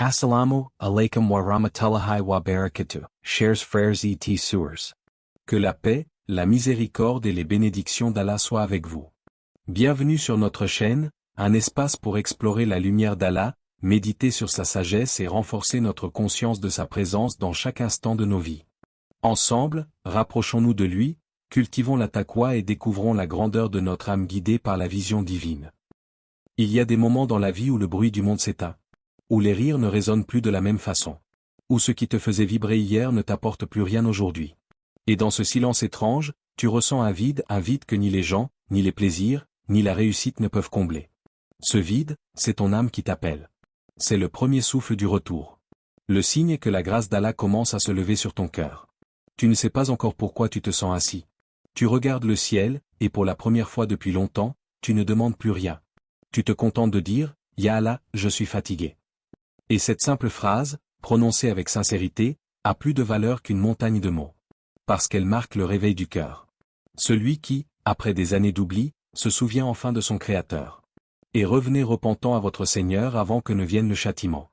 Assalamu alaikum wa rahmatullahi wa barakatuh, chers frères et sœurs. Que la paix, la miséricorde et les bénédictions d'Allah soient avec vous. Bienvenue sur notre chaîne, un espace pour explorer la lumière d'Allah, méditer sur sa sagesse et renforcer notre conscience de sa présence dans chaque instant de nos vies. Ensemble, rapprochons-nous de lui, cultivons la taqwa et découvrons la grandeur de notre âme guidée par la vision divine. Il y a des moments dans la vie où le bruit du monde s'éteint, où les rires ne résonnent plus de la même façon, où ce qui te faisait vibrer hier ne t'apporte plus rien aujourd'hui. Et dans ce silence étrange, tu ressens un vide que ni les gens, ni les plaisirs, ni la réussite ne peuvent combler. Ce vide, c'est ton âme qui t'appelle. C'est le premier souffle du retour. Le signe que la grâce d'Allah commence à se lever sur ton cœur. Tu ne sais pas encore pourquoi tu te sens assis. Tu regardes le ciel, et pour la première fois depuis longtemps, tu ne demandes plus rien. Tu te contentes de dire, « Ya Allah, je suis fatigué ». Et cette simple phrase, prononcée avec sincérité, a plus de valeur qu'une montagne de mots. Parce qu'elle marque le réveil du cœur. Celui qui, après des années d'oubli, se souvient enfin de son Créateur. Et revenez repentant à votre Seigneur avant que ne vienne le châtiment.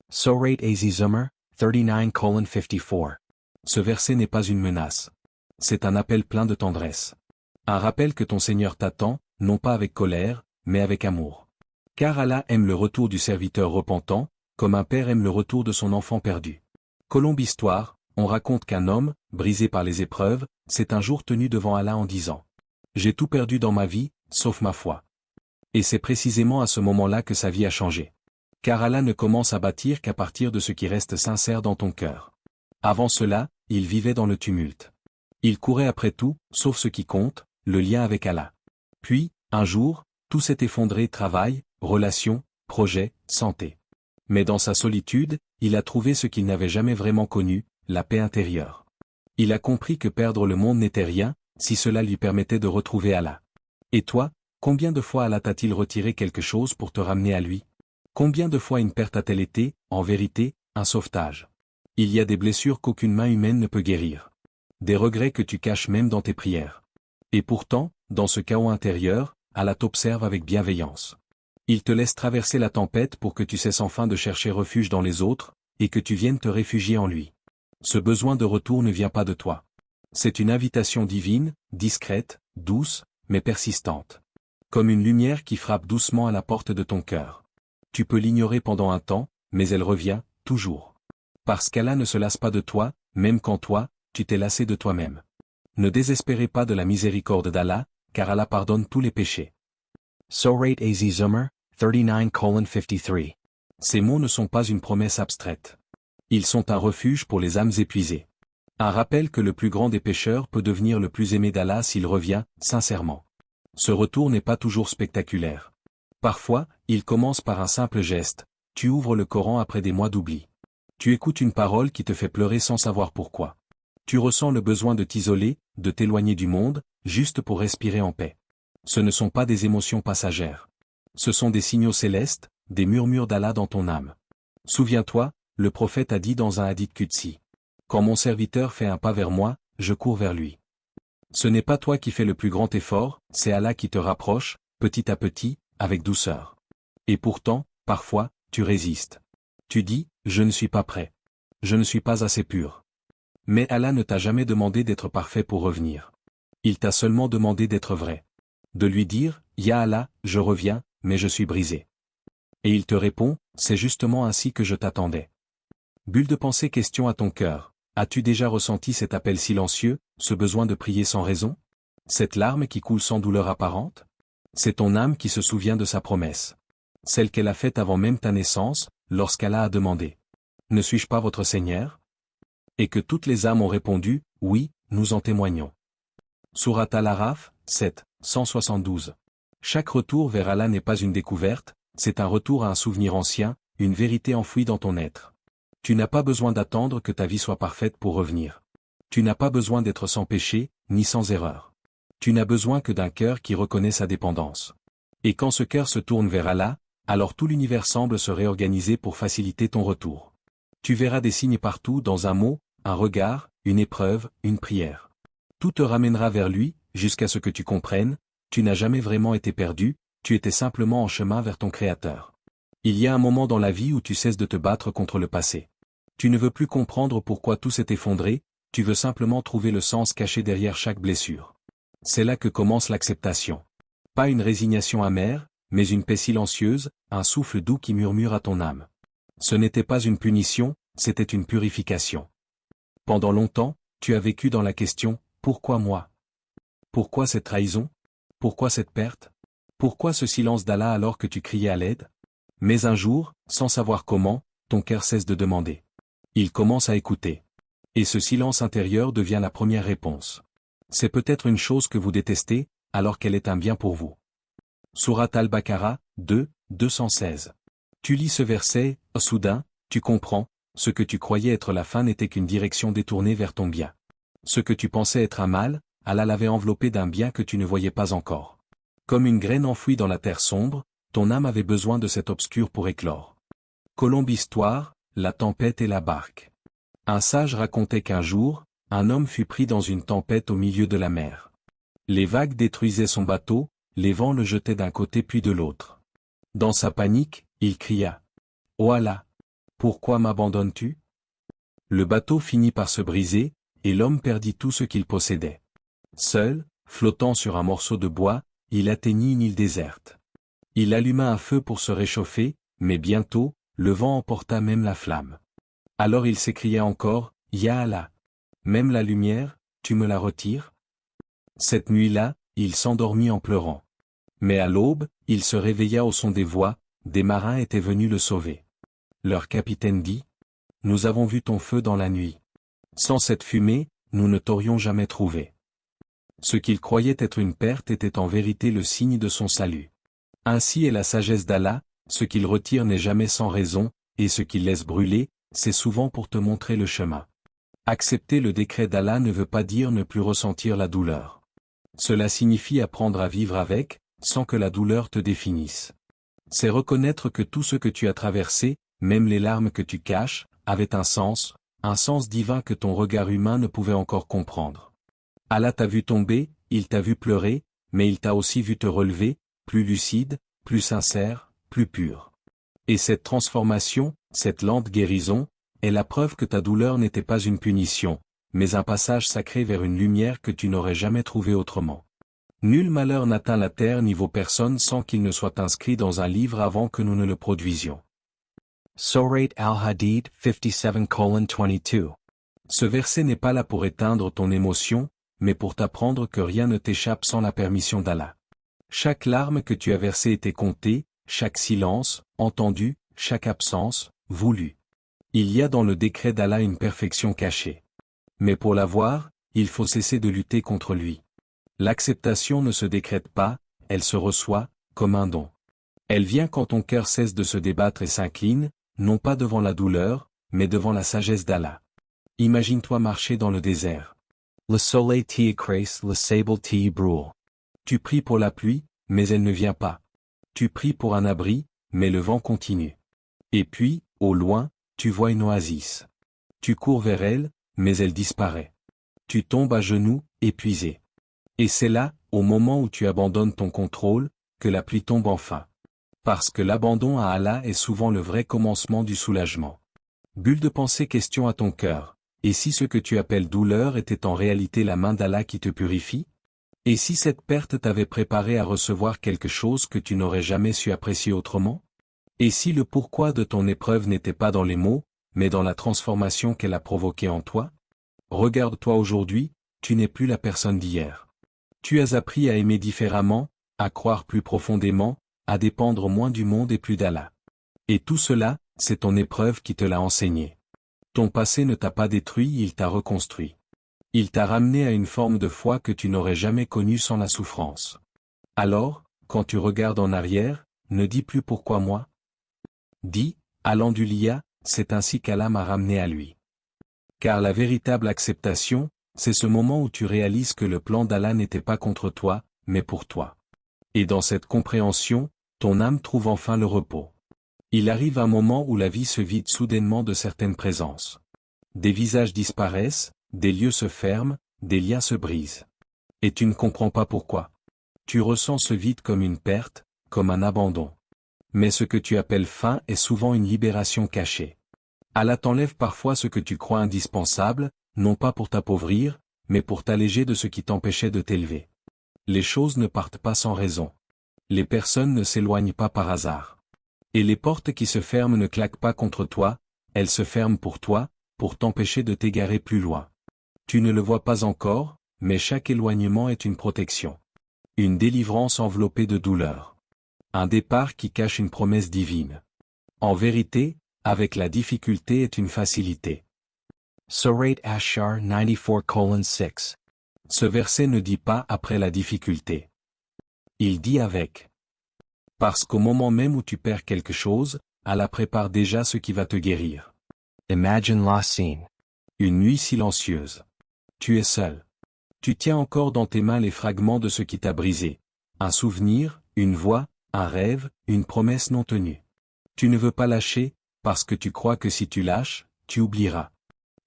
Surah Az-Zumar, 39:54. Ce verset n'est pas une menace. C'est un appel plein de tendresse. Un rappel que ton Seigneur t'attend, non pas avec colère, mais avec amour. Car Allah aime le retour du serviteur repentant, comme un père aime le retour de son enfant perdu. Colombe histoire, on raconte qu'un homme, brisé par les épreuves, s'est un jour tenu devant Allah en disant « J'ai tout perdu dans ma vie, sauf ma foi ». Et c'est précisément à ce moment-là que sa vie a changé. Car Allah ne commence à bâtir qu'à partir de ce qui reste sincère dans ton cœur. Avant cela, il vivait dans le tumulte. Il courait après tout, sauf ce qui compte, le lien avec Allah. Puis, un jour, tout s'est effondré: travail, relations, projets, santé. Mais dans sa solitude, il a trouvé ce qu'il n'avait jamais vraiment connu, la paix intérieure. Il a compris que perdre le monde n'était rien, si cela lui permettait de retrouver Allah. Et toi, combien de fois Allah t'a-t-il retiré quelque chose pour te ramener à lui? Combien de fois une perte a-t-elle été, en vérité, un sauvetage? Il y a des blessures qu'aucune main humaine ne peut guérir. Des regrets que tu caches même dans tes prières. Et pourtant, dans ce chaos intérieur, Allah t'observe avec bienveillance. Il te laisse traverser la tempête pour que tu cesses enfin de chercher refuge dans les autres, et que tu viennes te réfugier en lui. Ce besoin de retour ne vient pas de toi. C'est une invitation divine, discrète, douce, mais persistante. Comme une lumière qui frappe doucement à la porte de ton cœur. Tu peux l'ignorer pendant un temps, mais elle revient, toujours. Parce qu'Allah ne se lasse pas de toi, même quand toi, tu t'es lassé de toi-même. Ne désespérez pas de la miséricorde d'Allah, car Allah pardonne tous les péchés. Surah Az-Zumar, 39:53. Ces mots ne sont pas une promesse abstraite. Ils sont un refuge pour les âmes épuisées. Un rappel que le plus grand des pécheurs peut devenir le plus aimé d'Allah s'il revient, sincèrement. Ce retour n'est pas toujours spectaculaire. Parfois, il commence par un simple geste. Tu ouvres le Coran après des mois d'oubli. Tu écoutes une parole qui te fait pleurer sans savoir pourquoi. Tu ressens le besoin de t'isoler, de t'éloigner du monde, juste pour respirer en paix. Ce ne sont pas des émotions passagères. Ce sont des signaux célestes, des murmures d'Allah dans ton âme. Souviens-toi, le prophète a dit dans un hadith qudsi. Quand mon serviteur fait un pas vers moi, je cours vers lui. Ce n'est pas toi qui fais le plus grand effort, c'est Allah qui te rapproche, petit à petit, avec douceur. Et pourtant, parfois, tu résistes. Tu dis, je ne suis pas prêt. Je ne suis pas assez pur. Mais Allah ne t'a jamais demandé d'être parfait pour revenir. Il t'a seulement demandé d'être vrai. De lui dire, Ya Allah, je reviens, mais je suis brisé. Et il te répond, c'est justement ainsi que je t'attendais. Bulle de pensée, question à ton cœur. As-tu déjà ressenti cet appel silencieux, ce besoin de prier sans raison? Cette larme qui coule sans douleur apparente? C'est ton âme qui se souvient de sa promesse. Celle qu'elle a faite avant même ta naissance, lorsqu'Allah a demandé. Ne suis-je pas votre Seigneur? Et que toutes les âmes ont répondu, oui, nous en témoignons. Sourate Al-Araf, 7, 172. Chaque retour vers Allah n'est pas une découverte, c'est un retour à un souvenir ancien, une vérité enfouie dans ton être. Tu n'as pas besoin d'attendre que ta vie soit parfaite pour revenir. Tu n'as pas besoin d'être sans péché, ni sans erreur. Tu n'as besoin que d'un cœur qui reconnaît sa dépendance. Et quand ce cœur se tourne vers Allah, alors tout l'univers semble se réorganiser pour faciliter ton retour. Tu verras des signes partout, dans un mot, un regard, une épreuve, une prière. Tout te ramènera vers lui, jusqu'à ce que tu comprennes, tu n'as jamais vraiment été perdu, tu étais simplement en chemin vers ton Créateur. Il y a un moment dans la vie où tu cesses de te battre contre le passé. Tu ne veux plus comprendre pourquoi tout s'est effondré, tu veux simplement trouver le sens caché derrière chaque blessure. C'est là que commence l'acceptation. Pas une résignation amère, mais une paix silencieuse, un souffle doux qui murmure à ton âme. Ce n'était pas une punition, c'était une purification. Pendant longtemps, tu as vécu dans la question « Pourquoi moi ? Pourquoi cette trahison ? Pourquoi cette perte ? Pourquoi ce silence d'Allah alors que tu criais à l'aide ?» Mais un jour, sans savoir comment, ton cœur cesse de demander. Il commence à écouter. Et ce silence intérieur devient la première réponse. C'est peut-être une chose que vous détestez, alors qu'elle est un bien pour vous. Surat al-Baqarah, 2, 216. Tu lis ce verset, soudain, tu comprends, ce que tu croyais être la fin n'était qu'une direction détournée vers ton bien. Ce que tu pensais être un mal, Allah l'avait enveloppé d'un bien que tu ne voyais pas encore. Comme une graine enfouie dans la terre sombre, ton âme avait besoin de cet obscur pour éclore. Colombe histoire, la tempête et la barque. Un sage racontait qu'un jour, un homme fut pris dans une tempête au milieu de la mer. Les vagues détruisaient son bateau, les vents le jetaient d'un côté puis de l'autre. Dans sa panique, il cria « Oh Allah! Pourquoi m'abandonnes-tu » Le bateau finit par se briser, et l'homme perdit tout ce qu'il possédait. Seul, flottant sur un morceau de bois, il atteignit une île déserte. Il alluma un feu pour se réchauffer, mais bientôt, le vent emporta même la flamme. Alors il s'écria encore, « Ya Allah! Même la lumière, tu me la retires ?» Cette nuit-là, il s'endormit en pleurant. Mais à l'aube, il se réveilla au son des voix, des marins étaient venus le sauver. Leur capitaine dit, « Nous avons vu ton feu dans la nuit. Sans cette fumée, nous ne t'aurions jamais trouvé. » Ce qu'il croyait être une perte était en vérité le signe de son salut. Ainsi est la sagesse d'Allah, ce qu'il retire n'est jamais sans raison, et ce qu'il laisse brûler, c'est souvent pour te montrer le chemin. Accepter le décret d'Allah ne veut pas dire ne plus ressentir la douleur. Cela signifie apprendre à vivre avec, sans que la douleur te définisse. C'est reconnaître que tout ce que tu as traversé, même les larmes que tu caches, avait un sens divin que ton regard humain ne pouvait encore comprendre. Allah t'a vu tomber, il t'a vu pleurer, mais il t'a aussi vu te relever, plus lucide, plus sincère, plus pur. Et cette transformation, cette lente guérison, est la preuve que ta douleur n'était pas une punition, mais un passage sacré vers une lumière que tu n'aurais jamais trouvée autrement. Nul malheur n'atteint la terre ni vaut personne sans qu'il ne soit inscrit dans un livre avant que nous ne le produisions. Sourate al-Hadid 57:22. Ce verset n'est pas là pour éteindre ton émotion, mais pour t'apprendre que rien ne t'échappe sans la permission d'Allah. Chaque larme que tu as versée était comptée, chaque silence, entendu, chaque absence, voulue. Il y a dans le décret d'Allah une perfection cachée. Mais pour la voir, il faut cesser de lutter contre lui. L'acceptation ne se décrète pas, elle se reçoit, comme un don. Elle vient quand ton cœur cesse de se débattre et s'incline, non pas devant la douleur, mais devant la sagesse d'Allah. Imagine-toi marcher dans le désert. Le soleil t'y écrase, le sable t'y brûle. Tu pries pour la pluie, mais elle ne vient pas. Tu pries pour un abri, mais le vent continue. Et puis, au loin, tu vois une oasis. Tu cours vers elle, mais elle disparaît. Tu tombes à genoux, épuisé. Et c'est là, au moment où tu abandonnes ton contrôle, que la pluie tombe enfin. Parce que l'abandon à Allah est souvent le vrai commencement du soulagement. Bulle de pensée, question à ton cœur. Et si ce que tu appelles douleur était en réalité la main d'Allah qui te purifie ? Et si cette perte t'avait préparé à recevoir quelque chose que tu n'aurais jamais su apprécier autrement ? Et si le pourquoi de ton épreuve n'était pas dans les mots, mais dans la transformation qu'elle a provoquée en toi ? Regarde-toi aujourd'hui, tu n'es plus la personne d'hier. Tu as appris à aimer différemment, à croire plus profondément, à dépendre moins du monde et plus d'Allah. Et tout cela, c'est ton épreuve qui te l'a enseigné. Ton passé ne t'a pas détruit, il t'a reconstruit. Il t'a ramené à une forme de foi que tu n'aurais jamais connue sans la souffrance. Alors, quand tu regardes en arrière, ne dis plus pourquoi moi. Dis, alhamdoulilah, c'est ainsi qu'Allah m'a ramené à lui. Car la véritable acceptation, c'est ce moment où tu réalises que le plan d'Allah n'était pas contre toi, mais pour toi. Et dans cette compréhension, ton âme trouve enfin le repos. Il arrive un moment où la vie se vide soudainement de certaines présences. Des visages disparaissent, des lieux se ferment, des liens se brisent. Et tu ne comprends pas pourquoi. Tu ressens ce vide comme une perte, comme un abandon. Mais ce que tu appelles faim est souvent une libération cachée. Allah t'enlève parfois ce que tu crois indispensable, non pas pour t'appauvrir, mais pour t'alléger de ce qui t'empêchait de t'élever. Les choses ne partent pas sans raison. Les personnes ne s'éloignent pas par hasard. Et les portes qui se ferment ne claquent pas contre toi, elles se ferment pour t'empêcher de t'égarer plus loin. Tu ne le vois pas encore, mais chaque éloignement est une protection. Une délivrance enveloppée de douleur. Un départ qui cache une promesse divine. En vérité, avec la difficulté est une facilité. Surat Ash-Shar 94:6. Ce verset ne dit pas après la difficulté. Il dit avec. Parce qu'au moment même où tu perds quelque chose, Allah prépare déjà ce qui va te guérir. Imagine la scene. Une nuit silencieuse. Tu es seul. Tu tiens encore dans tes mains les fragments de ce qui t'a brisé. Un souvenir, une voix, un rêve, une promesse non tenue. Tu ne veux pas lâcher, parce que tu crois que si tu lâches, tu oublieras.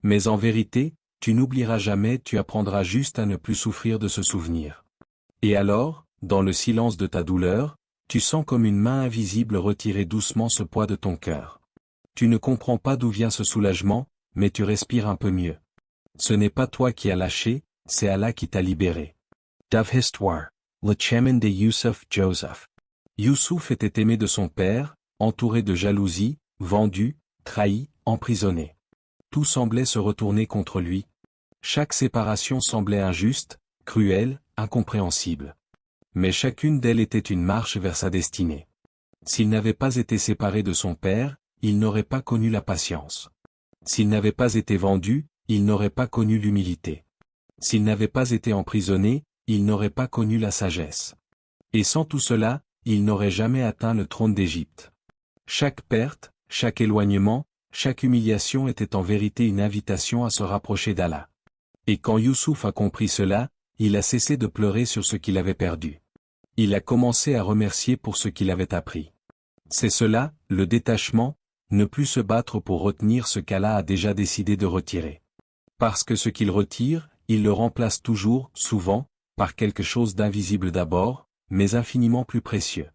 Mais en vérité, tu n'oublieras jamais, tu apprendras juste à ne plus souffrir de ce souvenir. Et alors, dans le silence de ta douleur, tu sens comme une main invisible retirer doucement ce poids de ton cœur. Tu ne comprends pas d'où vient ce soulagement, mais tu respires un peu mieux. Ce n'est pas toi qui as lâché, c'est Allah qui t'a libéré. Dove Histoire. Le chemin de Yusuf Joseph. Youssouf était aimé de son père, entouré de jalousie, vendu, trahi, emprisonné. Tout semblait se retourner contre lui. Chaque séparation semblait injuste, cruelle, incompréhensible. Mais chacune d'elles était une marche vers sa destinée. S'il n'avait pas été séparé de son père, il n'aurait pas connu la patience. S'il n'avait pas été vendu, il n'aurait pas connu l'humilité. S'il n'avait pas été emprisonné, il n'aurait pas connu la sagesse. Et sans tout cela, il n'aurait jamais atteint le trône d'Égypte. Chaque perte, chaque éloignement, chaque humiliation était en vérité une invitation à se rapprocher d'Allah. Et quand Youssouf a compris cela, il a cessé de pleurer sur ce qu'il avait perdu. Il a commencé à remercier pour ce qu'il avait appris. C'est cela, le détachement, ne plus se battre pour retenir ce qu'Allah a déjà décidé de retirer. Parce que ce qu'il retire, il le remplace toujours, souvent, par quelque chose d'invisible d'abord, mais infiniment plus précieux.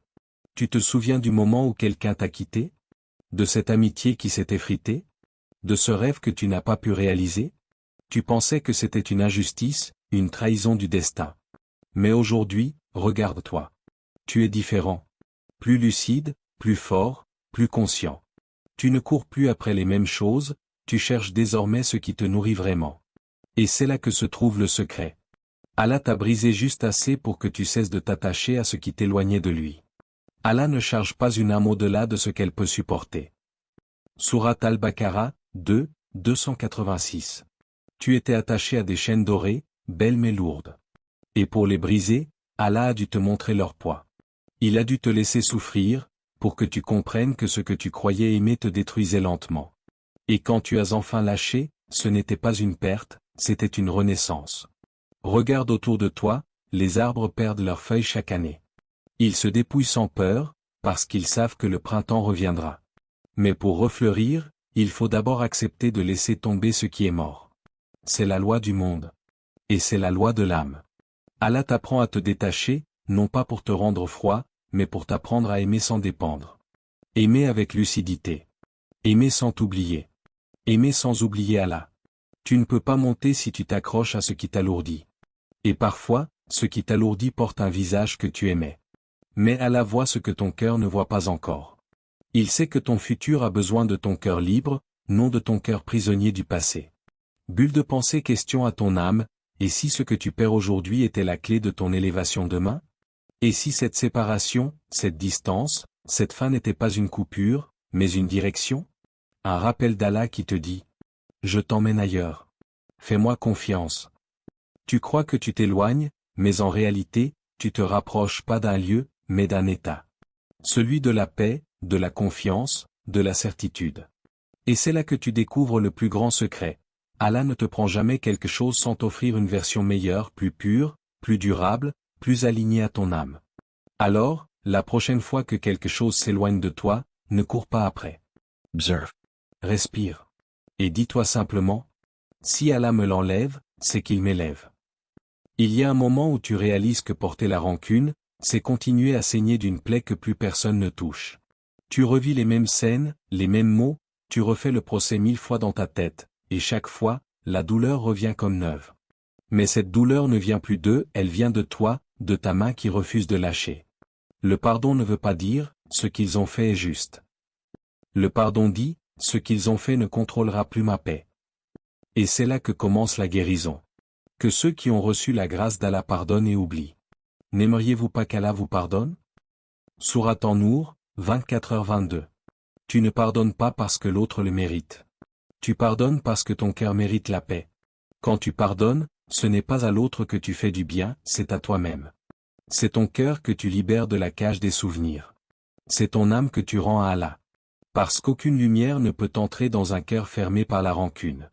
Tu te souviens du moment où quelqu'un t'a quitté? De cette amitié qui s'est effritée? De ce rêve que tu n'as pas pu réaliser? Tu pensais que c'était une injustice, une trahison du destin. Mais aujourd'hui, regarde-toi. Tu es différent. Plus lucide, plus fort, plus conscient. Tu ne cours plus après les mêmes choses, tu cherches désormais ce qui te nourrit vraiment. Et c'est là que se trouve le secret. Allah t'a brisé juste assez pour que tu cesses de t'attacher à ce qui t'éloignait de lui. Allah ne charge pas une âme au-delà de ce qu'elle peut supporter. Surat Al-Baqarah, 2, 286. Tu étais attaché à des chaînes dorées, belles mais lourdes. Et pour les briser, Allah a dû te montrer leur poids. Il a dû te laisser souffrir, pour que tu comprennes que ce que tu croyais aimer te détruisait lentement. Et quand tu as enfin lâché, ce n'était pas une perte, c'était une renaissance. Regarde autour de toi, les arbres perdent leurs feuilles chaque année. Ils se dépouillent sans peur, parce qu'ils savent que le printemps reviendra. Mais pour refleurir, il faut d'abord accepter de laisser tomber ce qui est mort. C'est la loi du monde. Et c'est la loi de l'âme. Allah t'apprend à te détacher, non pas pour te rendre froid, mais pour t'apprendre à aimer sans dépendre. Aimer avec lucidité. Aimer sans t'oublier. Aimer sans oublier Allah. Tu ne peux pas monter si tu t'accroches à ce qui t'alourdit. Et parfois, ce qui t'alourdit porte un visage que tu aimais. Mais Allah voit ce que ton cœur ne voit pas encore. Il sait que ton futur a besoin de ton cœur libre, non de ton cœur prisonnier du passé. Bulle de pensée, question à ton âme, et si ce que tu perds aujourd'hui était la clé de ton élévation demain? Et si cette séparation, cette distance, cette fin n'était pas une coupure, mais une direction? Un rappel d'Allah qui te dit « Je t'emmène ailleurs. Fais-moi confiance. » Tu crois que tu t'éloignes, mais en réalité, tu te rapproches pas d'un lieu, mais d'un état. Celui de la paix, de la confiance, de la certitude. Et c'est là que tu découvres le plus grand secret. Allah ne te prend jamais quelque chose sans t'offrir une version meilleure, plus pure, plus durable, plus alignée à ton âme. Alors, la prochaine fois que quelque chose s'éloigne de toi, ne cours pas après. Observe. Respire. Et dis-toi simplement, si Allah me l'enlève, c'est qu'il m'élève. Il y a un moment où tu réalises que porter la rancune, c'est continuer à saigner d'une plaie que plus personne ne touche. Tu revis les mêmes scènes, les mêmes mots, tu refais le procès 1000 fois dans ta tête, et chaque fois, la douleur revient comme neuve. Mais cette douleur ne vient plus d'eux, elle vient de toi, de ta main qui refuse de lâcher. Le pardon ne veut pas dire, ce qu'ils ont fait est juste. Le pardon dit, ce qu'ils ont fait ne contrôlera plus ma paix. Et c'est là que commence la guérison. Que ceux qui ont reçu la grâce d'Allah pardonnent et oublient. N'aimeriez-vous pas qu'Allah vous pardonne? Sourate An-Nour, 24h22. Tu ne pardonnes pas parce que l'autre le mérite. Tu pardonnes parce que ton cœur mérite la paix. Quand tu pardonnes, ce n'est pas à l'autre que tu fais du bien, c'est à toi-même. C'est ton cœur que tu libères de la cage des souvenirs. C'est ton âme que tu rends à Allah. Parce qu'aucune lumière ne peut entrer dans un cœur fermé par la rancune.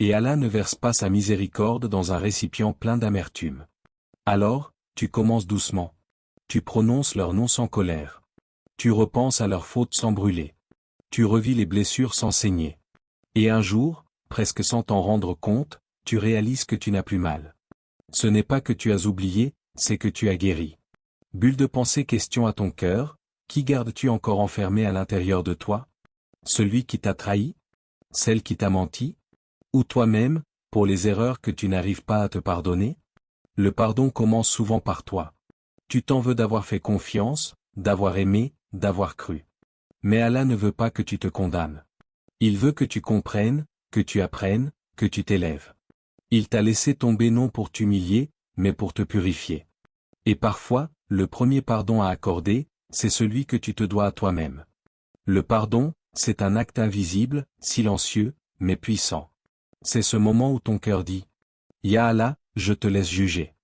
Et Allah ne verse pas sa miséricorde dans un récipient plein d'amertume. Alors, tu commences doucement. Tu prononces leur nom sans colère. Tu repenses à leurs fautes sans brûler. Tu revis les blessures sans saigner. Et un jour, presque sans t'en rendre compte, tu réalises que tu n'as plus mal. Ce n'est pas que tu as oublié, c'est que tu as guéri. Bulle de pensée, question à ton cœur, qui gardes-tu encore enfermé à l'intérieur de toi? Celui qui t'a trahi? Celle qui t'a menti? Ou toi-même, pour les erreurs que tu n'arrives pas à te pardonner? Le pardon commence souvent par toi. Tu t'en veux d'avoir fait confiance, d'avoir aimé, d'avoir cru. Mais Allah ne veut pas que tu te condamnes. Il veut que tu comprennes, que tu apprennes, que tu t'élèves. Il t'a laissé tomber non pour t'humilier, mais pour te purifier. Et parfois, le premier pardon à accorder, c'est celui que tu te dois à toi-même. Le pardon, c'est un acte invisible, silencieux, mais puissant. C'est ce moment où ton cœur dit « Ya Allah, je te laisse juger.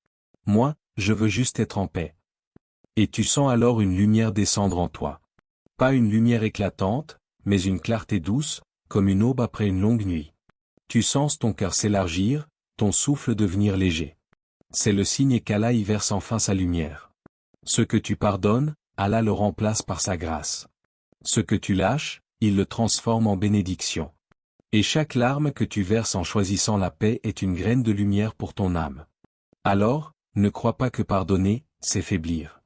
Moi, je veux juste être en paix. » Et tu sens alors une lumière descendre en toi. Pas une lumière éclatante, mais une clarté douce, comme une aube après une longue nuit. Tu sens ton cœur s'élargir, ton souffle devenir léger. C'est le signe qu'Allah y verse enfin sa lumière. Ce que tu pardonnes, Allah le remplace par sa grâce. Ce que tu lâches, il le transforme en bénédiction. Et chaque larme que tu verses en choisissant la paix est une graine de lumière pour ton âme. Alors, ne crois pas que pardonner, c'est faiblir.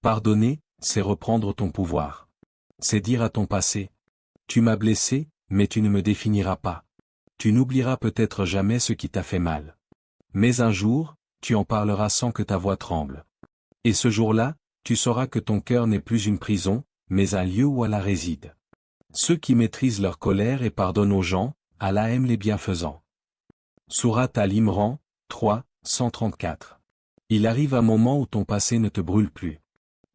Pardonner, c'est reprendre ton pouvoir. C'est dire à ton passé, tu m'as blessé, mais tu ne me définiras pas. Tu n'oublieras peut-être jamais ce qui t'a fait mal. Mais un jour, tu en parleras sans que ta voix tremble. Et ce jour-là, tu sauras que ton cœur n'est plus une prison, mais un lieu où Allah réside. Ceux qui maîtrisent leur colère et pardonnent aux gens, Allah aime les bienfaisants. Sourate Al-Imran, 3, 134. Il arrive un moment où ton passé ne te brûle plus.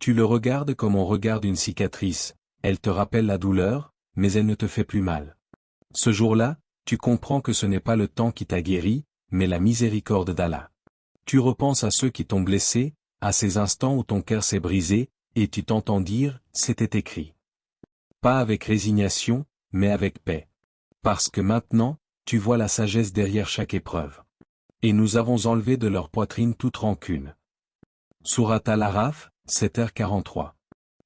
Tu le regardes comme on regarde une cicatrice, elle te rappelle la douleur, mais elle ne te fait plus mal. Ce jour-là, tu comprends que ce n'est pas le temps qui t'a guéri, mais la miséricorde d'Allah. Tu repenses à ceux qui t'ont blessé, à ces instants où ton cœur s'est brisé, et tu t'entends dire, c'était écrit. Pas avec résignation, mais avec paix. Parce que maintenant, tu vois la sagesse derrière chaque épreuve. Et nous avons enlevé de leur poitrine toute rancune. Sourate Al-Araf, 7h43.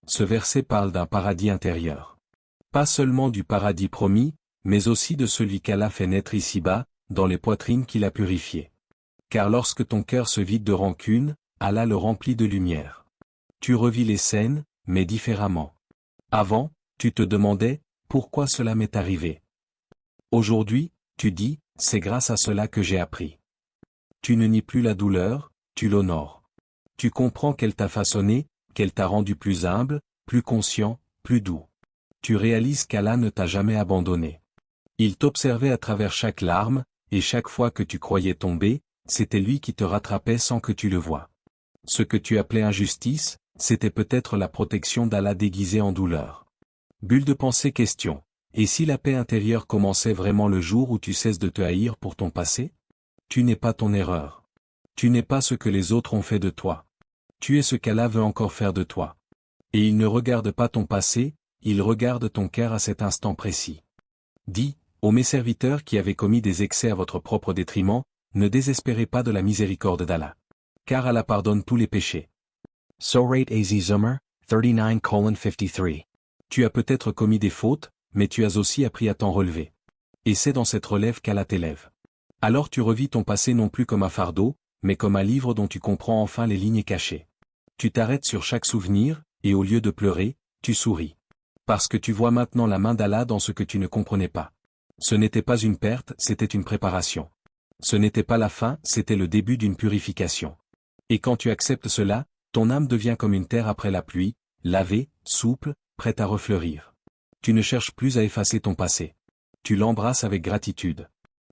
Ce verset parle d'un paradis intérieur. Pas seulement du paradis promis, mais aussi de celui qu'Allah fait naître ici-bas, dans les poitrines qu'il a purifiées. Car lorsque ton cœur se vide de rancune, Allah le remplit de lumière. Tu revis les scènes, mais différemment. Avant, tu te demandais, pourquoi cela m'est arrivé? Aujourd'hui, tu dis, c'est grâce à cela que j'ai appris. Tu ne nies plus la douleur, tu l'honores. Tu comprends qu'elle t'a façonné, qu'elle t'a rendu plus humble, plus conscient, plus doux. Tu réalises qu'Allah ne t'a jamais abandonné. Il t'observait à travers chaque larme, et chaque fois que tu croyais tomber, c'était lui qui te rattrapait sans que tu le voies. Ce que tu appelais injustice, c'était peut-être la protection d'Allah déguisée en douleur. Bulle de pensée, question. Et si la paix intérieure commençait vraiment le jour où tu cesses de te haïr pour ton passé? Tu n'es pas ton erreur. Tu n'es pas ce que les autres ont fait de toi. Tu es ce qu'Allah veut encore faire de toi. Et il ne regarde pas ton passé, il regarde ton cœur à cet instant précis. Dis, ô mes serviteurs qui avez commis des excès à votre propre détriment, ne désespérez pas de la miséricorde d'Allah. Car Allah pardonne tous les péchés. Surate Az-Zumar, 39:53. Tu as peut-être commis des fautes, mais tu as aussi appris à t'en relever. Et c'est dans cette relève qu'Allah t'élève. Alors tu revis ton passé non plus comme un fardeau, mais comme un livre dont tu comprends enfin les lignes cachées. Tu t'arrêtes sur chaque souvenir, et au lieu de pleurer, tu souris. Parce que tu vois maintenant la main d'Allah dans ce que tu ne comprenais pas. Ce n'était pas une perte, c'était une préparation. Ce n'était pas la fin, c'était le début d'une purification. Et quand tu acceptes cela, ton âme devient comme une terre après la pluie, lavée, souple, prête à refleurir. Tu ne cherches plus à effacer ton passé. Tu l'embrasses avec gratitude.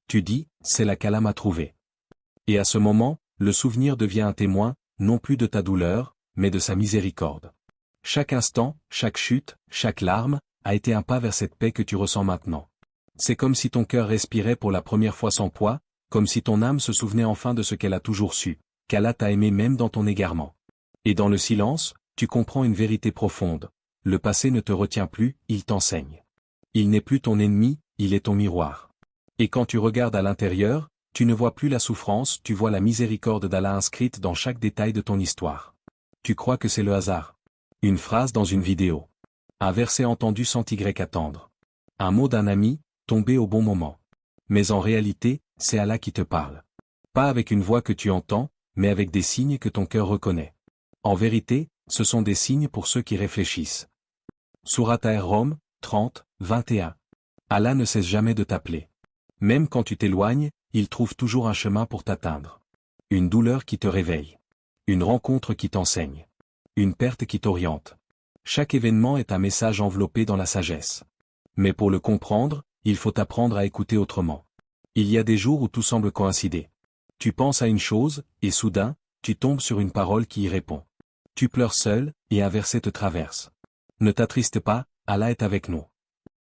Tu dis, c'est là qu'Allah m'a trouvé. Et à ce moment, le souvenir devient un témoin, non plus de ta douleur, mais de sa miséricorde. Chaque instant, chaque chute, chaque larme, a été un pas vers cette paix que tu ressens maintenant. C'est comme si ton cœur respirait pour la première fois sans poids, comme si ton âme se souvenait enfin de ce qu'elle a toujours su, qu'Allah t'a aimé même dans ton égarement. Et dans le silence, tu comprends une vérité profonde. Le passé ne te retient plus, il t'enseigne. Il n'est plus ton ennemi, il est ton miroir. Et quand tu regardes à l'intérieur, tu ne vois plus la souffrance, tu vois la miséricorde d'Allah inscrite dans chaque détail de ton histoire. Tu crois que c'est le hasard. Une phrase dans une vidéo. Un verset entendu sans y attendre. Un mot d'un ami, tombé au bon moment. Mais en réalité, c'est Allah qui te parle. Pas avec une voix que tu entends, mais avec des signes que ton cœur reconnaît. En vérité, ce sont des signes pour ceux qui réfléchissent. Sourate Ar-Rum, 30, 21. Allah ne cesse jamais de t'appeler. Même quand tu t'éloignes, il trouve toujours un chemin pour t'atteindre. Une douleur qui te réveille. Une rencontre qui t'enseigne. Une perte qui t'oriente. Chaque événement est un message enveloppé dans la sagesse. Mais pour le comprendre, il faut apprendre à écouter autrement. Il y a des jours où tout semble coïncider. Tu penses à une chose, et soudain, tu tombes sur une parole qui y répond. Tu pleures seul, et un verset te traverse. Ne t'attriste pas, Allah est avec nous.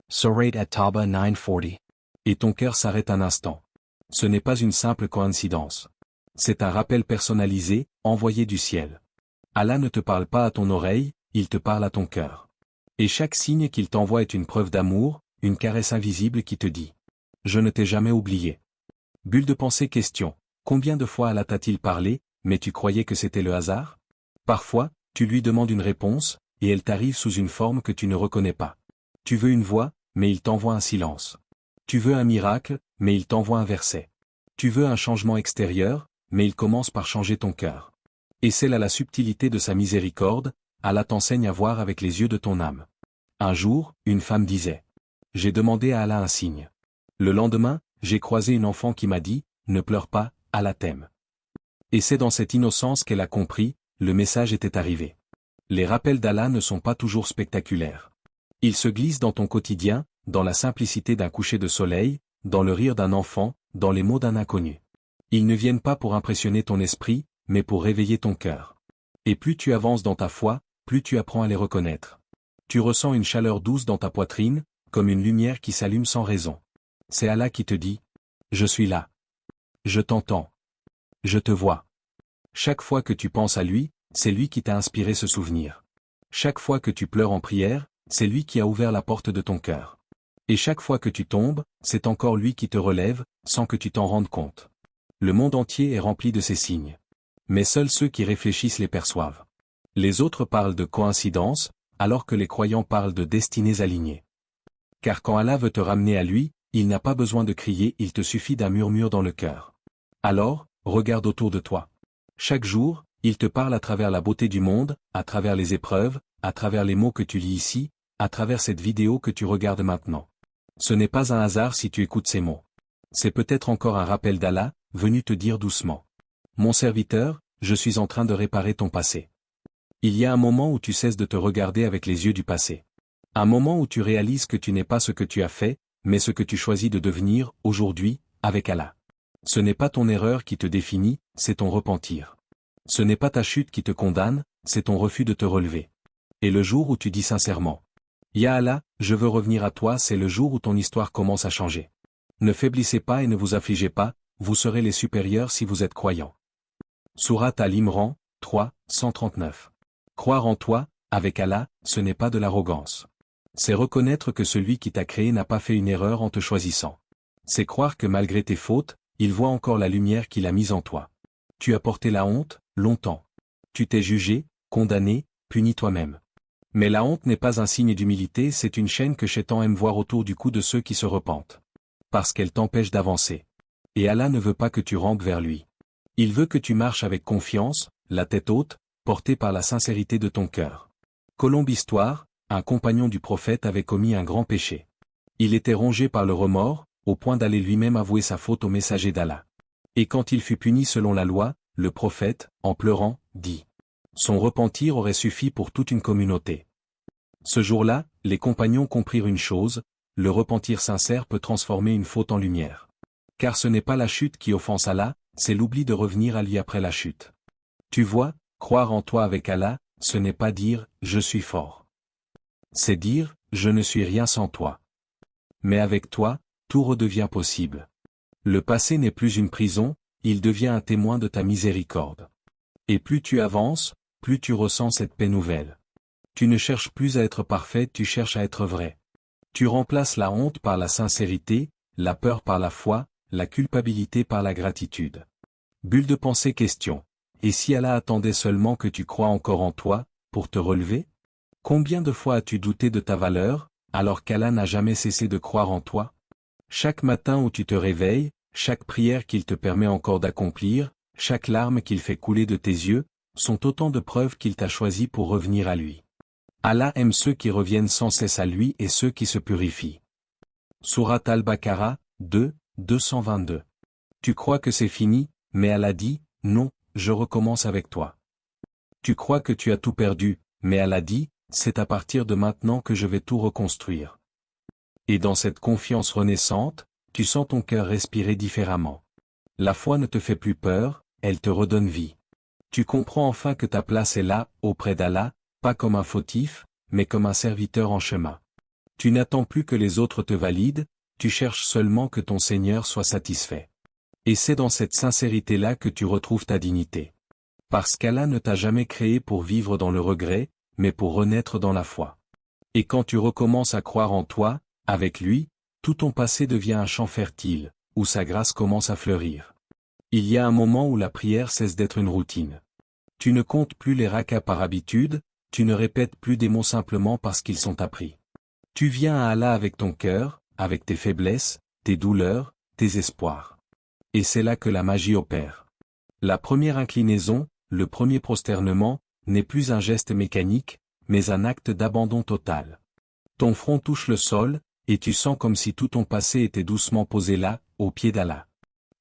Surah At-Tawbah 9:40. Et ton cœur s'arrête un instant. Ce n'est pas une simple coïncidence. C'est un rappel personnalisé, envoyé du ciel. Allah ne te parle pas à ton oreille, il te parle à ton cœur. Et chaque signe qu'il t'envoie est une preuve d'amour, une caresse invisible qui te dit « Je ne t'ai jamais oublié ». Bulle de pensée question. Combien de fois Allah t'a-t-il parlé, mais tu croyais que c'était le hasard? Parfois, tu lui demandes une réponse, et elle t'arrive sous une forme que tu ne reconnais pas. Tu veux une voix, mais il t'envoie un silence. Tu veux un miracle, mais il t'envoie un verset. Tu veux un changement extérieur, mais il commence par changer ton cœur. Et c'est là la subtilité de sa miséricorde, Allah t'enseigne à voir avec les yeux de ton âme. Un jour, une femme disait « J'ai demandé à Allah un signe. Le lendemain, j'ai croisé une enfant qui m'a dit « Ne pleure pas, Allah t'aime. » Et c'est dans cette innocence qu'elle a compris, le message était arrivé. Les rappels d'Allah ne sont pas toujours spectaculaires. Ils se glissent dans ton quotidien, dans la simplicité d'un coucher de soleil, dans le rire d'un enfant, dans les mots d'un inconnu. Ils ne viennent pas pour impressionner ton esprit, mais pour réveiller ton cœur. Et plus tu avances dans ta foi, plus tu apprends à les reconnaître. Tu ressens une chaleur douce dans ta poitrine, comme une lumière qui s'allume sans raison. C'est Allah qui te dit « Je suis là. Je t'entends. Je te vois. » Chaque fois que tu penses à lui, c'est lui qui t'a inspiré ce souvenir. Chaque fois que tu pleures en prière, c'est lui qui a ouvert la porte de ton cœur. Et chaque fois que tu tombes, c'est encore lui qui te relève, sans que tu t'en rendes compte. Le monde entier est rempli de ces signes. Mais seuls ceux qui réfléchissent les perçoivent. Les autres parlent de coïncidence, alors que les croyants parlent de destinées alignées. Car quand Allah veut te ramener à lui, il n'a pas besoin de crier, il te suffit d'un murmure dans le cœur. Alors, regarde autour de toi. Chaque jour, il te parle à travers la beauté du monde, à travers les épreuves, à travers les mots que tu lis ici, à travers cette vidéo que tu regardes maintenant. Ce n'est pas un hasard si tu écoutes ces mots. C'est peut-être encore un rappel d'Allah, venu te dire doucement. Mon serviteur, je suis en train de réparer ton passé. Il y a un moment où tu cesses de te regarder avec les yeux du passé. Un moment où tu réalises que tu n'es pas ce que tu as fait, mais ce que tu choisis de devenir, aujourd'hui, avec Allah. Ce n'est pas ton erreur qui te définit, c'est ton repentir. Ce n'est pas ta chute qui te condamne, c'est ton refus de te relever. Et le jour où tu dis sincèrement « Ya Allah, je veux revenir à toi », c'est le jour où ton histoire commence à changer. Ne faiblissez pas et ne vous affligez pas, vous serez les supérieurs si vous êtes croyants. Sourate Al-Imran, 3, 139. Croire en toi, avec Allah, ce n'est pas de l'arrogance. C'est reconnaître que celui qui t'a créé n'a pas fait une erreur en te choisissant. C'est croire que malgré tes fautes, il voit encore la lumière qu'il a mise en toi. Tu as porté la honte, longtemps. Tu t'es jugé, condamné, puni toi-même. Mais la honte n'est pas un signe d'humilité, c'est une chaîne que Shaitan aime voir autour du cou de ceux qui se repentent. Parce qu'elle t'empêche d'avancer. Et Allah ne veut pas que tu rampes vers lui. Il veut que tu marches avec confiance, la tête haute, portée par la sincérité de ton cœur. Colombe Histoire, un compagnon du prophète avait commis un grand péché. Il était rongé par le remords, au point d'aller lui-même avouer sa faute au messager d'Allah. Et quand il fut puni selon la loi, le prophète, en pleurant, dit: son repentir aurait suffi pour toute une communauté. Ce jour-là, les compagnons comprirent une chose: le repentir sincère peut transformer une faute en lumière. Car ce n'est pas la chute qui offense Allah, c'est l'oubli de revenir à lui après la chute. Tu vois, croire en toi avec Allah, ce n'est pas dire « je suis fort ». C'est dire « je ne suis rien sans toi ». Mais avec toi, tout redevient possible. Le passé n'est plus une prison, il devient un témoin de ta miséricorde. Et plus tu avances, plus tu ressens cette paix nouvelle. Tu ne cherches plus à être parfait, tu cherches à être vrai. Tu remplaces la honte par la sincérité, la peur par la foi, la culpabilité par la gratitude. Bulle de pensée question. Et si Allah attendait seulement que tu crois encore en toi, pour te relever? Combien de fois as-tu douté de ta valeur, alors qu'Allah n'a jamais cessé de croire en toi? Chaque matin où tu te réveilles, chaque prière qu'il te permet encore d'accomplir, chaque larme qu'il fait couler de tes yeux, sont autant de preuves qu'il t'a choisi pour revenir à lui. Allah aime ceux qui reviennent sans cesse à lui et ceux qui se purifient. Sourate Al-Baqarah, 2, 222. Tu crois que c'est fini, mais Allah dit, non, je recommence avec toi. Tu crois que tu as tout perdu, mais Allah dit, c'est à partir de maintenant que je vais tout reconstruire. Et dans cette confiance renaissante, tu sens ton cœur respirer différemment. La foi ne te fait plus peur, elle te redonne vie. Tu comprends enfin que ta place est là, auprès d'Allah, pas comme un fautif, mais comme un serviteur en chemin. Tu n'attends plus que les autres te valident, tu cherches seulement que ton Seigneur soit satisfait. Et c'est dans cette sincérité-là que tu retrouves ta dignité. Parce qu'Allah ne t'a jamais créé pour vivre dans le regret, mais pour renaître dans la foi. Et quand tu recommences à croire en toi, avec lui, tout ton passé devient un champ fertile, où sa grâce commence à fleurir. Il y a un moment où la prière cesse d'être une routine. Tu ne comptes plus les rakas par habitude, tu ne répètes plus des mots simplement parce qu'ils sont appris. Tu viens à Allah avec ton cœur, avec tes faiblesses, tes douleurs, tes espoirs. Et c'est là que la magie opère. La première inclinaison, le premier prosternement, n'est plus un geste mécanique, mais un acte d'abandon total. Ton front touche le sol, et tu sens comme si tout ton passé était doucement posé là, au pied d'Allah.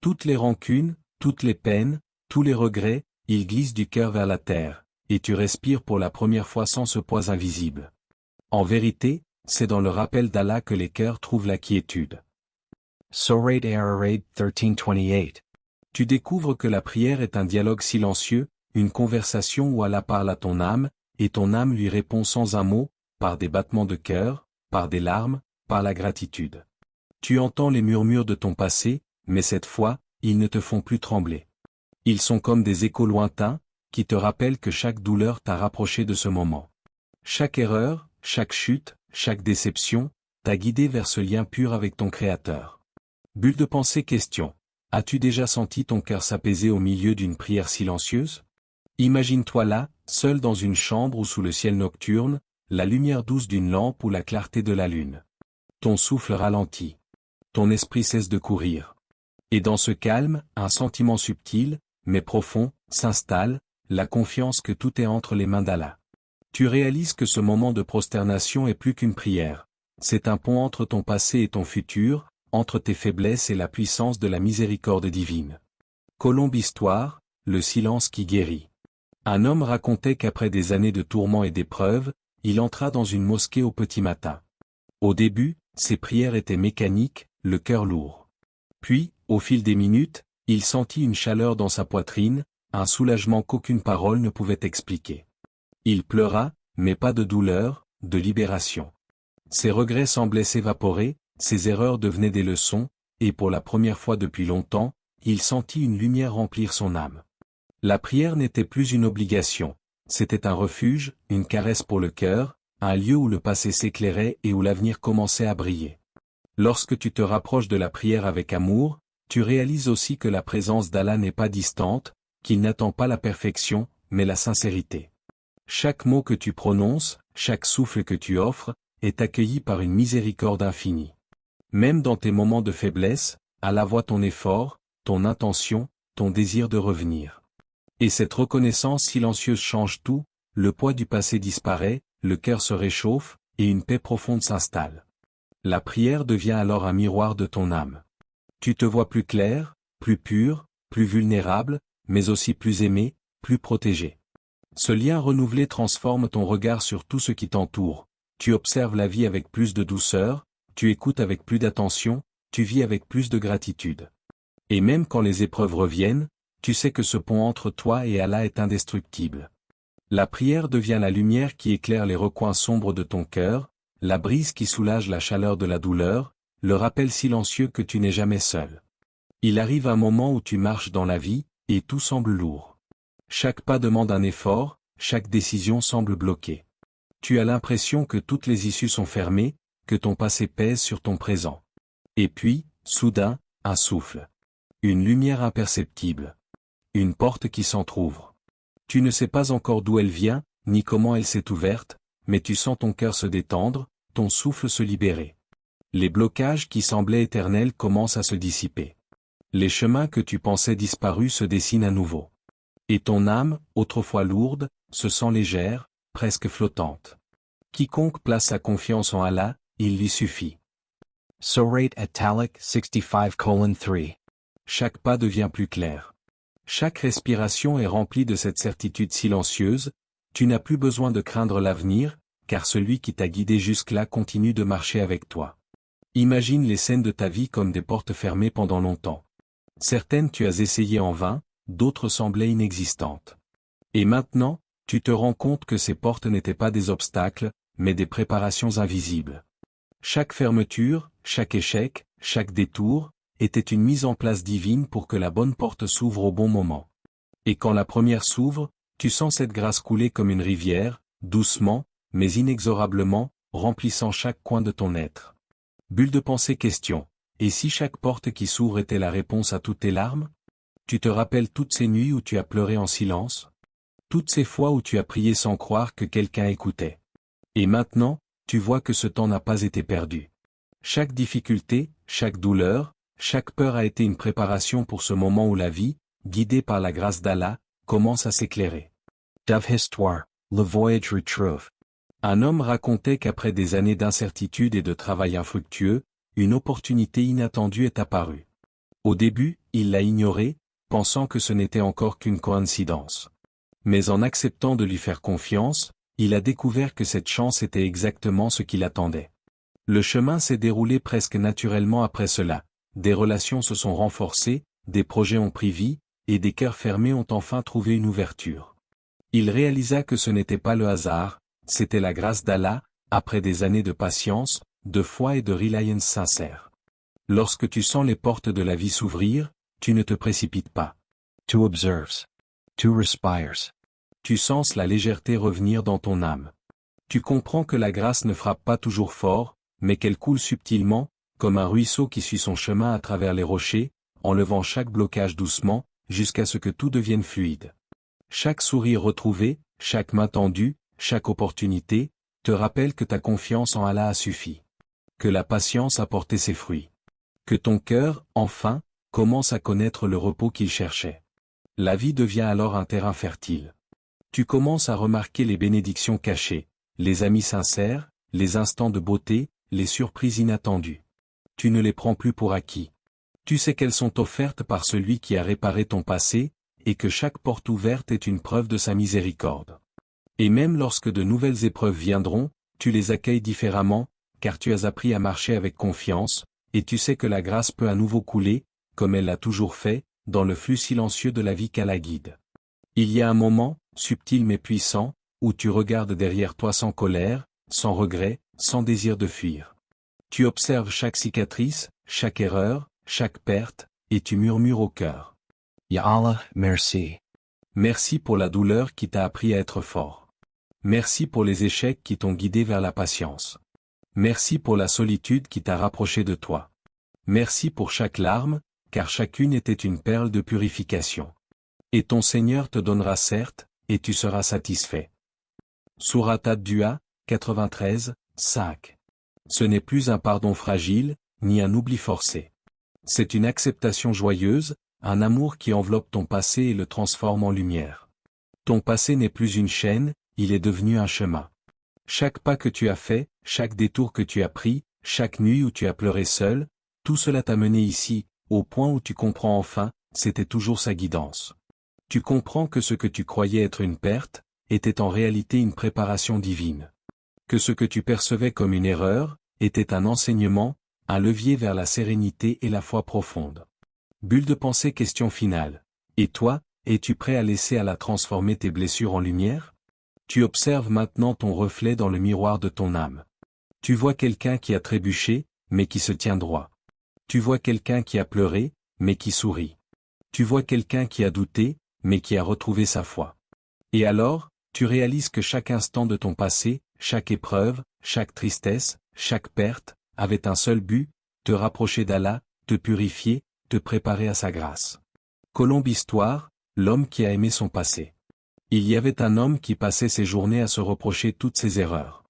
Toutes les rancunes, toutes les peines, tous les regrets, ils glissent du cœur vers la terre, et tu respires pour la première fois sans ce poids invisible. En vérité, c'est dans le rappel d'Allah que les cœurs trouvent la quiétude. Surah Ar-Ra'd 1328. Tu découvres que la prière est un dialogue silencieux, une conversation où Allah parle à ton âme, et ton âme lui répond sans un mot, par des battements de cœur, par des larmes, par la gratitude. Tu entends les murmures de ton passé, mais cette fois, ils ne te font plus trembler. Ils sont comme des échos lointains, qui te rappellent que chaque douleur t'a rapproché de ce moment. Chaque erreur, chaque chute, chaque déception, t'a guidé vers ce lien pur avec ton Créateur. Bulle de pensée question. As-tu déjà senti ton cœur s'apaiser au milieu d'une prière silencieuse? Imagine-toi là, seul dans une chambre ou sous le ciel nocturne, la lumière douce d'une lampe ou la clarté de la lune. Ton souffle ralentit. Ton esprit cesse de courir. Et dans ce calme, un sentiment subtil, mais profond, s'installe, la confiance que tout est entre les mains d'Allah. Tu réalises que ce moment de prosternation est plus qu'une prière. C'est un pont entre ton passé et ton futur, entre tes faiblesses et la puissance de la miséricorde divine. Colombe Histoire, le silence qui guérit. Un homme racontait qu'après des années de tourments et d'épreuves, il entra dans une mosquée au petit matin. Au début, ses prières étaient mécaniques, le cœur lourd. Puis, au fil des minutes, il sentit une chaleur dans sa poitrine, un soulagement qu'aucune parole ne pouvait expliquer. Il pleura, mais pas de douleur, de libération. Ses regrets semblaient s'évaporer, ses erreurs devenaient des leçons, et pour la première fois depuis longtemps, il sentit une lumière remplir son âme. La prière n'était plus une obligation, c'était un refuge, une caresse pour le cœur, un lieu où le passé s'éclairait et où l'avenir commençait à briller. Lorsque tu te rapproches de la prière avec amour, tu réalises aussi que la présence d'Allah n'est pas distante, qu'il n'attend pas la perfection, mais la sincérité. Chaque mot que tu prononces, chaque souffle que tu offres, est accueilli par une miséricorde infinie. Même dans tes moments de faiblesse, Allah voit ton effort, ton intention, ton désir de revenir. Et cette reconnaissance silencieuse change tout, le poids du passé disparaît, le cœur se réchauffe, et une paix profonde s'installe. La prière devient alors un miroir de ton âme. Tu te vois plus clair, plus pur, plus vulnérable, mais aussi plus aimé, plus protégé. Ce lien renouvelé transforme ton regard sur tout ce qui t'entoure. Tu observes la vie avec plus de douceur, tu écoutes avec plus d'attention, tu vis avec plus de gratitude. Et même quand les épreuves reviennent, tu sais que ce pont entre toi et Allah est indestructible. La prière devient la lumière qui éclaire les recoins sombres de ton cœur, la brise qui soulage la chaleur de la douleur, le rappel silencieux que tu n'es jamais seul. Il arrive un moment où tu marches dans la vie, et tout semble lourd. Chaque pas demande un effort, chaque décision semble bloquée. Tu as l'impression que toutes les issues sont fermées, que ton passé pèse sur ton présent. Et puis, soudain, un souffle. Une lumière imperceptible. Une porte qui s'entr'ouvre. Tu ne sais pas encore d'où elle vient, ni comment elle s'est ouverte, mais tu sens ton cœur se détendre, ton souffle se libérer. Les blocages qui semblaient éternels commencent à se dissiper. Les chemins que tu pensais disparus se dessinent à nouveau. Et ton âme, autrefois lourde, se sent légère, presque flottante. Quiconque place sa confiance en Allah, il lui suffit. Surah At-Talaq 65:3. Chaque pas devient plus clair. Chaque respiration est remplie de cette certitude silencieuse, tu n'as plus besoin de craindre l'avenir, car celui qui t'a guidé jusque-là continue de marcher avec toi. Imagine les scènes de ta vie comme des portes fermées pendant longtemps. Certaines tu as essayé en vain, d'autres semblaient inexistantes. Et maintenant, tu te rends compte que ces portes n'étaient pas des obstacles, mais des préparations invisibles. Chaque fermeture, chaque échec, chaque détour, était une mise en place divine pour que la bonne porte s'ouvre au bon moment. Et quand la première s'ouvre, tu sens cette grâce couler comme une rivière, doucement, mais inexorablement, remplissant chaque coin de ton être. Bulle de pensée question. Et si chaque porte qui s'ouvre était la réponse à toutes tes larmes? Tu te rappelles toutes ces nuits où tu as pleuré en silence? Toutes ces fois où tu as prié sans croire que quelqu'un écoutait? Et maintenant, tu vois que ce temps n'a pas été perdu. Chaque difficulté, chaque douleur, chaque peur a été une préparation pour ce moment où la vie, guidée par la grâce d'Allah, commence à s'éclairer. Dove Histoire, Le Voyage Retrouve. Un homme racontait qu'après des années d'incertitude et de travail infructueux, une opportunité inattendue est apparue. Au début, il l'a ignorée, pensant que ce n'était encore qu'une coïncidence. Mais en acceptant de lui faire confiance, il a découvert que cette chance était exactement ce qu'il attendait. Le chemin s'est déroulé presque naturellement après cela. Des relations se sont renforcées, des projets ont pris vie, et des cœurs fermés ont enfin trouvé une ouverture. Il réalisa que ce n'était pas le hasard, c'était la grâce d'Allah, après des années de patience, de foi et de reliance sincère. Lorsque tu sens les portes de la vie s'ouvrir, tu ne te précipites pas. Tu observes. Tu respires. Tu sens la légèreté revenir dans ton âme. Tu comprends que la grâce ne frappe pas toujours fort, mais qu'elle coule subtilement, comme un ruisseau qui suit son chemin à travers les rochers, enlevant chaque blocage doucement, jusqu'à ce que tout devienne fluide. Chaque sourire retrouvé, chaque main tendue, chaque opportunité, te rappelle que ta confiance en Allah a suffi. Que la patience a porté ses fruits. Que ton cœur, enfin, commence à connaître le repos qu'il cherchait. La vie devient alors un terrain fertile. Tu commences à remarquer les bénédictions cachées, les amis sincères, les instants de beauté, les surprises inattendues. Tu ne les prends plus pour acquis. Tu sais qu'elles sont offertes par celui qui a réparé ton passé, et que chaque porte ouverte est une preuve de sa miséricorde. Et même lorsque de nouvelles épreuves viendront, tu les accueilles différemment, car tu as appris à marcher avec confiance, et tu sais que la grâce peut à nouveau couler, comme elle l'a toujours fait, dans le flux silencieux de la vie qu'Allah guide. Il y a un moment, subtil mais puissant, où tu regardes derrière toi sans colère, sans regret, sans désir de fuir. Tu observes chaque cicatrice, chaque erreur, chaque perte, et tu murmures au cœur. Ya Allah, merci. Merci pour la douleur qui t'a appris à être fort. Merci pour les échecs qui t'ont guidé vers la patience. Merci pour la solitude qui t'a rapproché de toi. Merci pour chaque larme, car chacune était une perle de purification. Et ton Seigneur te donnera certes, et tu seras satisfait. Surat Ad-Duha, 93, 5. Ce n'est plus un pardon fragile, ni un oubli forcé. C'est une acceptation joyeuse, un amour qui enveloppe ton passé et le transforme en lumière. Ton passé n'est plus une chaîne, il est devenu un chemin. Chaque pas que tu as fait, chaque détour que tu as pris, chaque nuit où tu as pleuré seul, tout cela t'a mené ici, au point où tu comprends enfin, c'était toujours sa guidance. Tu comprends que ce que tu croyais être une perte, était en réalité une préparation divine. Que ce que tu percevais comme une erreur, était un enseignement, un levier vers la sérénité et la foi profonde. Bulle de pensée, question finale. Et toi, es-tu prêt à laisser à la transformer tes blessures en lumière? Tu observes maintenant ton reflet dans le miroir de ton âme. Tu vois quelqu'un qui a trébuché, mais qui se tient droit. Tu vois quelqu'un qui a pleuré, mais qui sourit. Tu vois quelqu'un qui a douté, mais qui a retrouvé sa foi. Et alors, tu réalises que chaque instant de ton passé, chaque épreuve, chaque tristesse, chaque perte, avait un seul but, te rapprocher d'Allah, te purifier, te préparer à sa grâce. Colombe Histoire, l'homme qui a aimé son passé. Il y avait un homme qui passait ses journées à se reprocher toutes ses erreurs.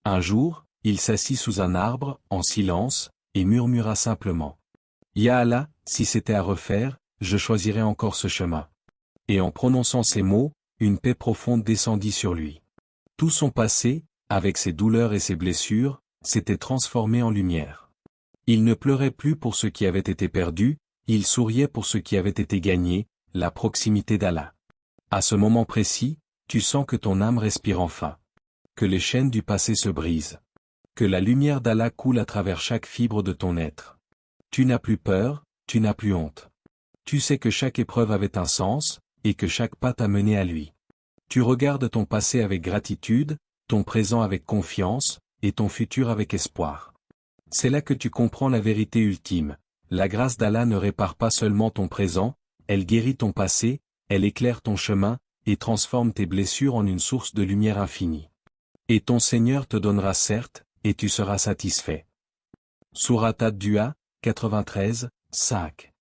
Un jour, il s'assit sous un arbre, en silence, et murmura simplement. « Ya Allah, si c'était à refaire, je choisirais encore ce chemin. » Et en prononçant ces mots, une paix profonde descendit sur lui. Tout son passé, avec ses douleurs et ses blessures, s'était transformé en lumière. Il ne pleurait plus pour ce qui avait été perdu, il souriait pour ce qui avait été gagné, la proximité d'Allah. À ce moment précis, tu sens que ton âme respire enfin. Que les chaînes du passé se brisent. Que la lumière d'Allah coule à travers chaque fibre de ton être. Tu n'as plus peur, tu n'as plus honte. Tu sais que chaque épreuve avait un sens, et que chaque pas t'a mené à lui. Tu regardes ton passé avec gratitude, ton présent avec confiance, et ton futur avec espoir. C'est là que tu comprends la vérité ultime. La grâce d'Allah ne répare pas seulement ton présent, elle guérit ton passé, elle éclaire ton chemin, et transforme tes blessures en une source de lumière infinie. Et ton Seigneur te donnera certes, et tu seras satisfait. Sourate Ad-Duha, 93, 5.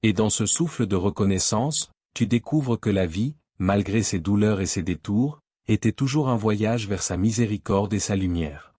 Et dans ce souffle de reconnaissance, tu découvres que la vie, malgré ses douleurs et ses détours, était toujours un voyage vers sa miséricorde et sa lumière.